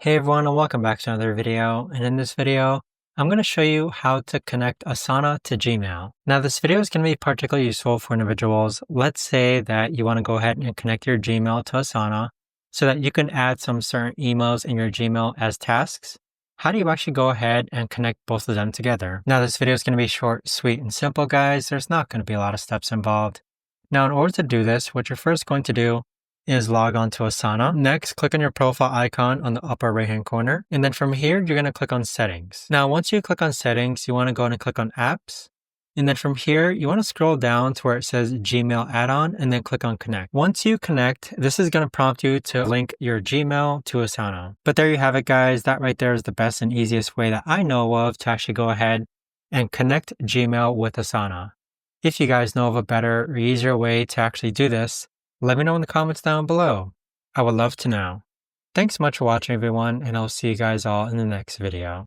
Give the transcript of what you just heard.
Hey everyone, and welcome back to another video. And in this video, I'm going to show you how to connect Asana to Gmail. Now, this video is going to be particularly useful for individuals. Let's say that you want to go ahead and connect your Gmail to Asana so that you can add some certain emails in your Gmail as tasks. How do you actually go ahead and connect both of them together? Now, this video is going to be short, sweet, and simple, guys. There's not going to be a lot of steps involved. Now, in order to do this, what you're first going to do is log on to Asana. Next, click on your profile icon on the upper right hand corner. And then from here, you're going to click on settings. Now, once you click on settings, you want to go and click on apps. And then from here, you want to scroll down to where it says Gmail add-on and then click on connect. Once you connect, this is going to prompt you to link your Gmail to Asana. But there you have it, guys. That right there is the best and easiest way that I know of to actually go ahead and connect Gmail with Asana. If you guys know of a better or easier way to actually do this, let me know in the comments down below. I would love to know. Thanks so much for watching, everyone, and I'll see you guys all in the next video.